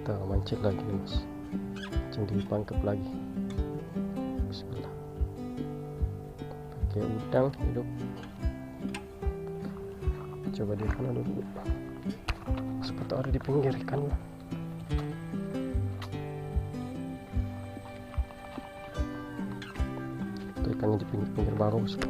Kita mancing lagi nih bos, mancing dipangkep lagi. Bismillah, pakai udang hidup. Coba di kanan dulu, seperti ada di pinggir ikan. Itu ikannya di pinggir-pinggir bawah bos.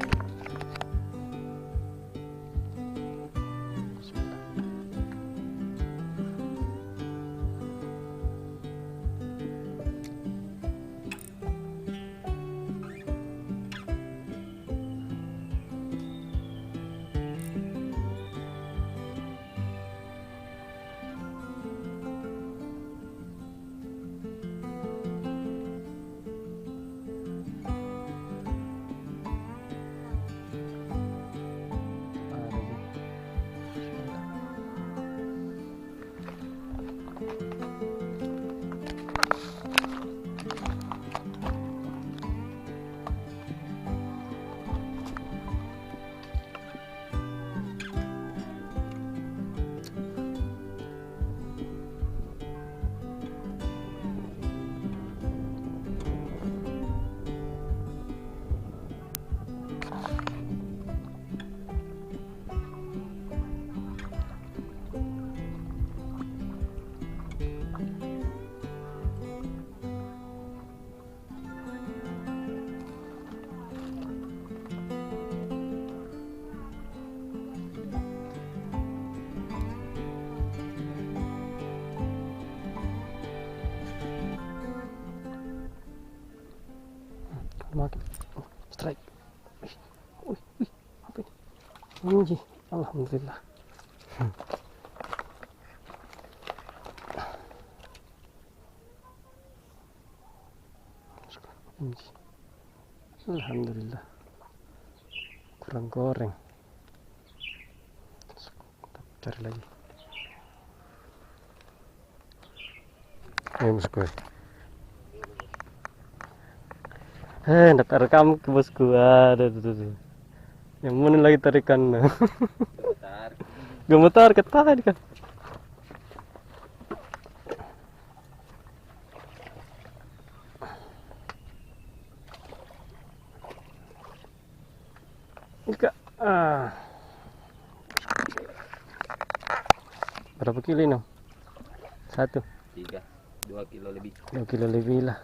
Makin strike. Wih, apa ini? Alhamdulillah. Alhamdulillah. Kurang goreng. Kita cari lagi. Ayo bosku. Ndak rekam ke bosku. Aduh. Yang mana lagi tarikan? Gemetar ketahan kan. Enggak. Berapa kilo ini? 1. 3, 2 kilo lebih. 2 kilo lebih lah.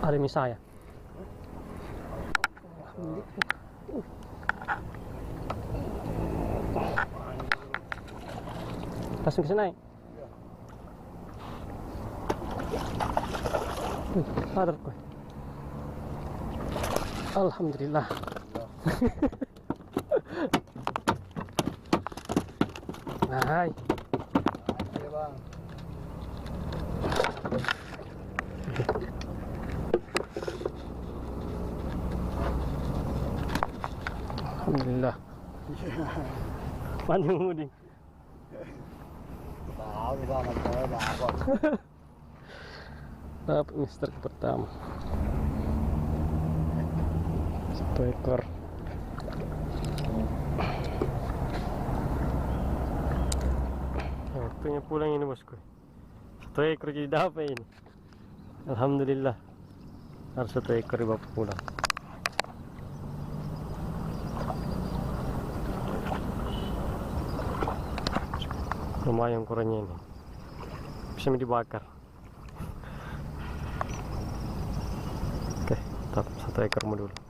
Ada misaya. Langsung ke sana. Sadar kok. Alhamdulillah. Hai. Iya bang. Alhamdulillah. Mana muding? Tahu bang, saya dapat. Dapat mister pertama. 1 ekor. Waktunya pulang ini bosku. 1 ekor jadi dapat ini. Alhamdulillah. Harus 1 ekor dibawa pulang. Lumayan ukurannya ini, bisa dibakar. Oke. Mantap, 1 ekormu dulu.